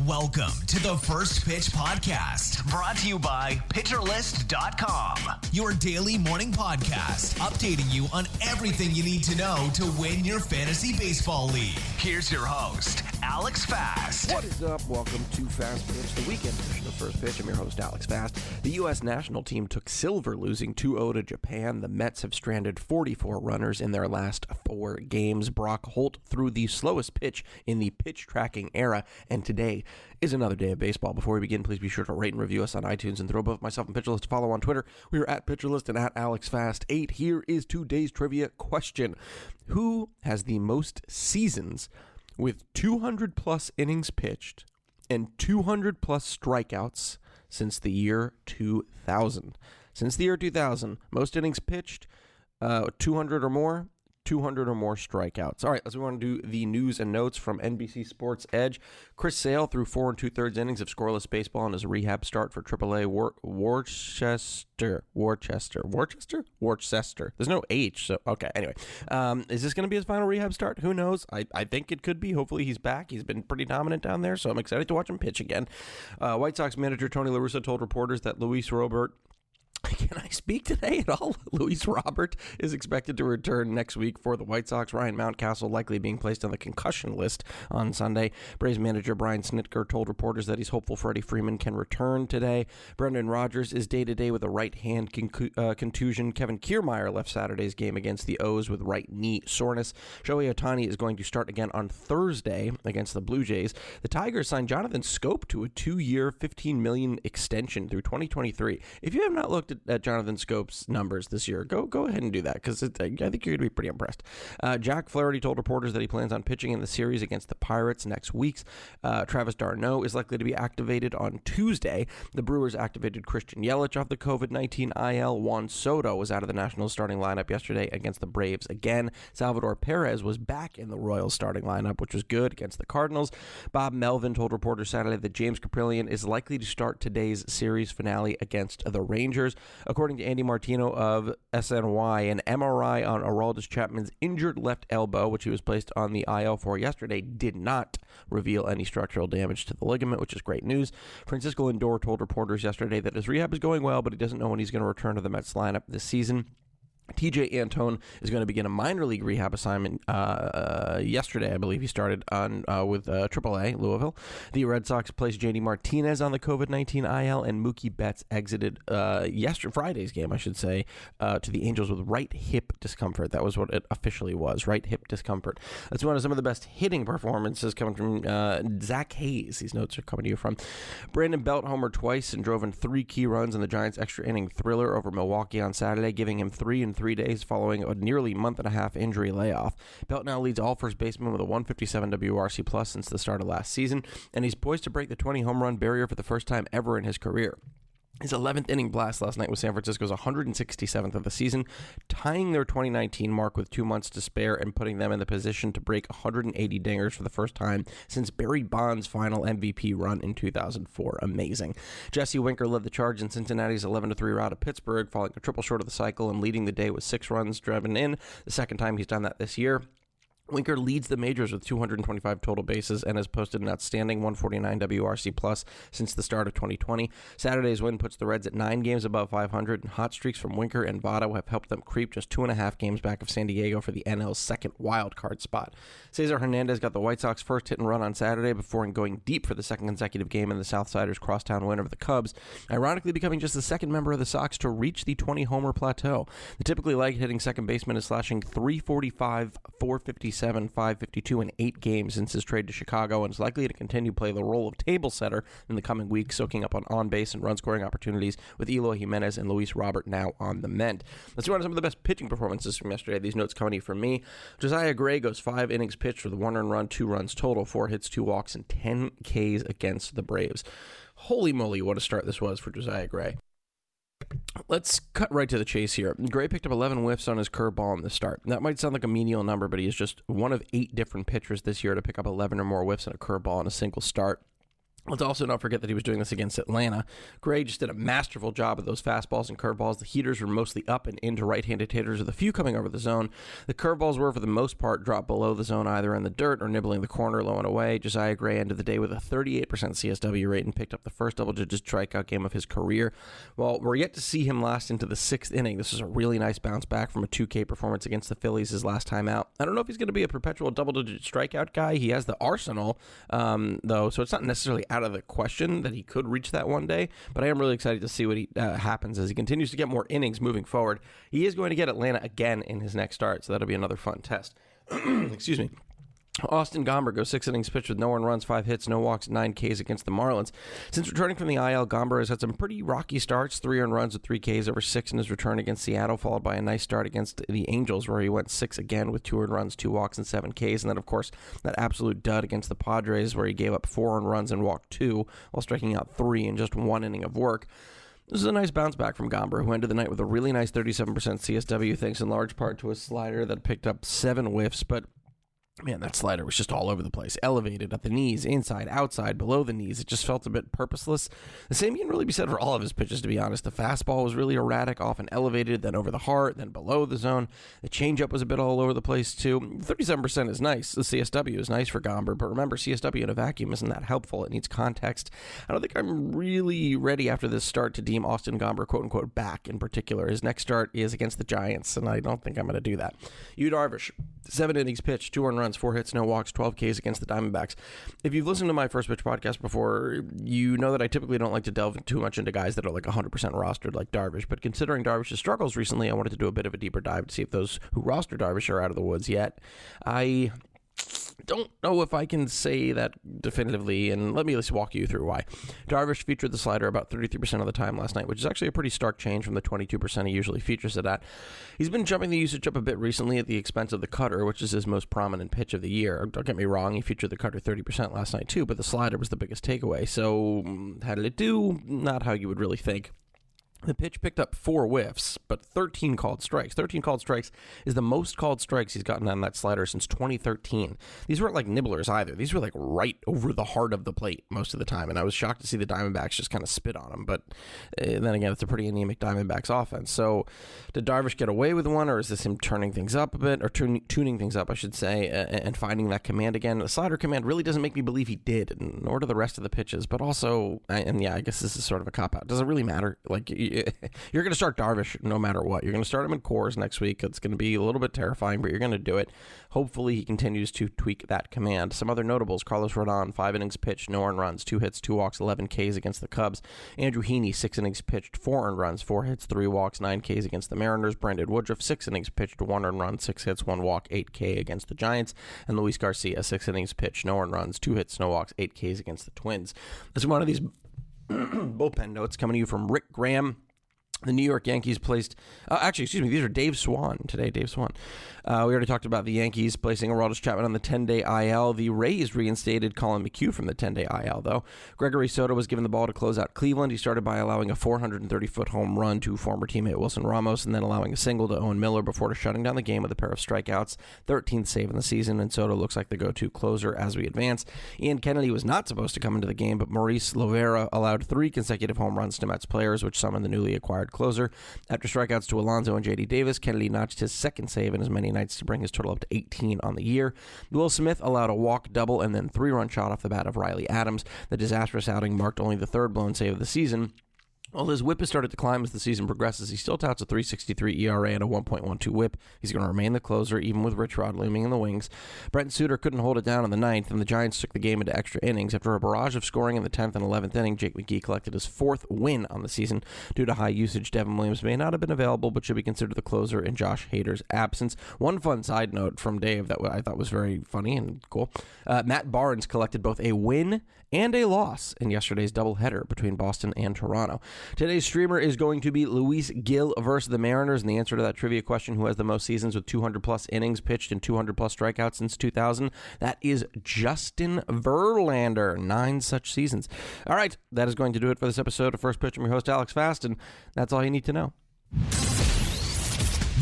Welcome to the First Pitch Podcast, brought to you by PitcherList.com, your daily morning podcast, updating you on everything you need to know to win your fantasy baseball league. Here's your host, Alex Fast. What is up? Welcome to Fast Pitch, the weekend edition of First Pitch. I'm your host, Alex Fast. The U.S. national team took silver, losing 2-0 to Japan. The Mets have stranded 44 runners in their last 4 games. Brock Holt threw the slowest pitch in the pitch tracking era, and today is another day of baseball. Before we begin, please be sure to rate and review us on iTunes and throw both myself and PitcherList to follow on Twitter. We are at PitcherList and at AlexFast8. Here is today's trivia question. Who has the most seasons with 200-plus innings pitched and 200-plus strikeouts since the year 2000? Since the year 2000, most innings pitched, 200 or more, 200 or more strikeouts. All right, let's move on to the news and notes from NBC Sports Edge. Chris Sale threw 4 2/3 innings of scoreless baseball in his rehab start for AAA Worcester. There's no H, so okay. Anyway, is this going to be his final rehab start? Who knows? I think it could be. Hopefully he's back. He's been pretty dominant down there, so I'm excited to watch him pitch again. White Sox manager Tony La Russa told reporters that Luis Robert... Can I speak today at all? Luis Robert is expected to return next week for the White Sox. Ryan Mountcastle likely being placed on the concussion list on Sunday. Braves manager Brian Snitker told reporters that he's hopeful Freddie Freeman can return today. Brendan Rodgers is day-to-day with a right hand contusion. Kevin Kiermaier left Saturday's game against the O's with right knee soreness. Shohei Ohtani is going to start again on Thursday against the Blue Jays. The Tigers signed Jonathan Scope to a 2-year, $15 million extension through 2023. If you have not looked at Jonathan Scope's numbers this year, go ahead and do that, because I think you're going to be pretty impressed. Jack Flaherty told reporters that he plans on pitching in the series against the Pirates next week. Travis d'Arnaud is likely to be activated on Tuesday. The Brewers activated Christian Yelich off the COVID-19 IL. Juan Soto was out of the Nationals starting lineup yesterday against the Braves again. Salvador Perez was back in the Royals starting lineup, which was good against the Cardinals. Bob Melvin told reporters Saturday that James Caprillion is likely to start today's series finale against the Rangers. According to Andy Martino of SNY, an MRI on Aroldis Chapman's injured left elbow, which he was placed on the IL for yesterday, did not reveal any structural damage to the ligament, which is great news. Francisco Lindor told reporters yesterday that his rehab is going well, but he doesn't know when he's going to return to the Mets lineup this season. TJ Antone is going to begin a minor league rehab assignment yesterday. I believe he started on with AAA Louisville. The Red Sox placed JD Martinez on the COVID-19 IL, and Mookie Betts exited Friday's game, I should say, to the Angels with right hip discomfort. That was what it officially was, right hip discomfort. That's one of some of the best hitting performances coming from Zach Hayes. These notes are coming to you from Brandon Belt homered twice and drove in 3 key runs in the Giants' extra inning thriller over Milwaukee on Saturday, giving him 3 in 3 days following a nearly month-and-a-half injury layoff. Belt now leads all first basemen with a 157 WRC plus since the start of last season, and he's poised to break the 20 home run barrier for the first time ever in his career. His 11th inning blast last night was San Francisco's 167th of the season, tying their 2019 mark with 2 months to spare and putting them in the position to break 180 dingers for the first time since Barry Bonds' final MVP run in 2004. Amazing. Jesse Winker led the charge in Cincinnati's 11-3 rout of Pittsburgh, falling a triple short of the cycle and leading the day with 6 runs driven in, the second time he's done that this year. Winker leads the majors with 225 total bases and has posted an outstanding 149 WRC plus since the start of 2020. Saturday's win puts the Reds at 9 games above 500, and hot streaks from Winker and Votto have helped them creep just 2.5 games back of San Diego for the NL's second wild card spot. Cesar Hernandez got the White Sox first hit and run on Saturday before going deep for the second consecutive game in the Southsiders' crosstown win over the Cubs, ironically becoming just the second member of the Sox to reach the 20-homer plateau. The typically light-hitting second baseman is slashing .345, .457, .552 in 8 games since his trade to Chicago, and is likely to continue to play the role of table setter in the coming weeks, soaking up on base and run scoring opportunities with Eloy Jimenez and Luis Robert now on the mend. Let's go on to some of the best pitching performances from yesterday. These notes coming from me. Josiah Gray goes 5 innings pitched with 1 earned run, 2 runs total, 4 hits, 2 walks, and 10 Ks against the Braves. Holy moly, what a start this was for Josiah Gray. Let's cut right to the chase here. Gray picked up 11 whiffs on his curveball in the start. That might sound like a menial number, but he is just one of 8 different pitchers this year to pick up 11 or more whiffs on a curveball in a single start. Let's also not forget that he was doing this against Atlanta. Gray just did a masterful job of those fastballs and curveballs. The heaters were mostly up and into right-handed hitters with a few coming over the zone. The curveballs were, for the most part, dropped below the zone, either in the dirt or nibbling the corner low and away. Josiah Gray ended the day with a 38% CSW rate and picked up the first double-digit strikeout game of his career. Well, we're yet to see him last into the 6th inning. This is a really nice bounce back from a 2K performance against the Phillies his last time out. I don't know if he's going to be a perpetual double-digit strikeout guy. He has the arsenal, though, so it's not necessarily out of the question that he could reach that one day, but I am really excited to see what happens as he continues to get more innings moving forward. He is going to get Atlanta again in his next start, so that'll be another fun test. Excuse me. Austin Gomber goes 6 innings pitched with no earned runs, 5 hits, no walks, 9 Ks against the Marlins. Since returning from the IL, Gomber has had some pretty rocky starts, 3 earned runs with 3 Ks over 6 in his return against Seattle, followed by a nice start against the Angels, where he went 6 again with 2 earned runs, 2 walks, and 7 Ks. And then, of course, that absolute dud against the Padres, where he gave up 4 earned runs and walked 2, while striking out 3 in just 1 inning of work. This is a nice bounce back from Gomber, who ended the night with a really nice 37% CSW, thanks in large part to a slider that picked up 7 whiffs, but man, that slider was just all over the place. Elevated at the knees, inside, outside, below the knees. It just felt a bit purposeless. The same can really be said for all of his pitches, to be honest. The fastball was really erratic, often elevated, then over the heart, then below the zone. The changeup was a bit all over the place, too. 37% is nice. The CSW is nice for Gomber, but remember, CSW in a vacuum isn't that helpful. It needs context. I don't think I'm really ready after this start to deem Austin Gomber, quote-unquote, back in particular. His next start is against the Giants, and I don't think I'm going to do that. Yu Darvish, 7 innings pitched, 2 earned runs, 4 hits, no walks, 12 Ks against the Diamondbacks. If you've listened to my First Pitch podcast before, you know that I typically don't like to delve too much into guys that are like 100% rostered like Darvish, but considering Darvish's struggles recently, I wanted to do a bit of a deeper dive to see if those who roster Darvish are out of the woods yet. I don't know if I can say that definitively, and let me just walk you through why. Darvish featured the slider about 33% of the time last night, which is actually a pretty stark change from the 22% he usually features it at. He's been jumping the usage up a bit recently at the expense of the cutter, which is his most prominent pitch of the year. Don't get me wrong, he featured the cutter 30% last night too, but the slider was the biggest takeaway. So how did it do? Not how you would really think. The pitch picked up 4 whiffs, but 13 called strikes. 13 called strikes is the most called strikes he's gotten on that slider since 2013. These weren't like nibblers either. These were like right over the heart of the plate most of the time, and I was shocked to see the Diamondbacks just kind of spit on him. But then again, it's a pretty anemic Diamondbacks offense. So did Darvish get away with one, or is this him turning things up a bit, or tuning things up, I should say, and finding that command again? The slider command really doesn't make me believe he did, nor do the rest of the pitches. But also, and yeah, I guess this is sort of a cop-out. Does it really matter? Like, you're going to start Darvish no matter what. You're going to start him in cores next week. It's going to be a little bit terrifying, but you're going to do it. Hopefully he continues to tweak that command. Some other notables: Carlos Rodon, 5 innings pitched, no earned runs, 2 hits, 2 walks, 11 Ks against the Cubs. Andrew Heaney, 6 innings pitched, 4 earned runs, 4 hits, 3 walks, 9 Ks against the Mariners. Brandon Woodruff, 6 innings pitched, 1 earned run, 6 hits, 1 walk, 8 K against the Giants. And Luis Garcia, 6 innings pitched, no earned runs, 2 hits, no walks, 8 Ks against the Twins. This is one of these bullpen notes coming to you from Rick Graham. The New York Yankees placed, these are Dave Swan today, Dave Swan. We already talked about the Yankees placing Aroldis Chapman on the 10-day IL. The Rays reinstated Colin McHugh from the 10-day IL, though. Gregory Soto was given the ball to close out Cleveland. He started by allowing a 430-foot home run to former teammate Wilson Ramos, and then allowing a single to Owen Miller before shutting down the game with a pair of strikeouts. 13th save in the season, and Soto looks like the go-to closer as we advance. Ian Kennedy was not supposed to come into the game, but Maurice Lovera allowed 3 consecutive home runs to Mets players, which summoned the newly acquired closer. After strikeouts to Alonso and J.D. Davis, Kennedy notched his 2nd save in as many nights to bring his total up to 18 on the year. Will Smith allowed a walk, double, and then 3-run shot off the bat of Riley Adams. The disastrous outing marked only the 3rd blown save of the season. While his whip has started to climb as the season progresses, he still touts a 3.63 ERA and a 1.12 whip. He's going to remain the closer, even with Rich Rod looming in the wings. Brent Suter couldn't hold it down in the 9th, and the Giants took the game into extra innings. After a barrage of scoring in the 10th and 11th inning, Jake McGee collected his 4th win on the season. Due to high usage, Devin Williams may not have been available, but should be considered the closer in Josh Hader's absence. One fun side note from Dave that I thought was very funny and cool. Matt Barnes collected both a win and a loss in yesterday's doubleheader between Boston and Toronto. Today's streamer is going to be Luis Gil versus the Mariners, and the answer to that trivia question, who has the most seasons with 200-plus innings pitched and 200-plus strikeouts since 2000, that is Justin Verlander, 9 such seasons. All right, that is going to do it for this episode of First Pitch. I'm your host, Alex Fast, and that's all you need to know.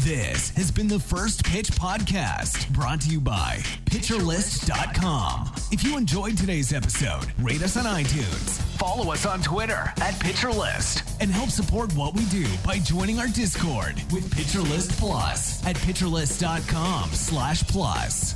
This has been the First Pitch Podcast, brought to you by PitcherList.com. If you enjoyed today's episode, rate us on iTunes, follow us on Twitter @PitcherList, and help support what we do by joining our Discord with PitcherList Plus at PitcherList.com/plus.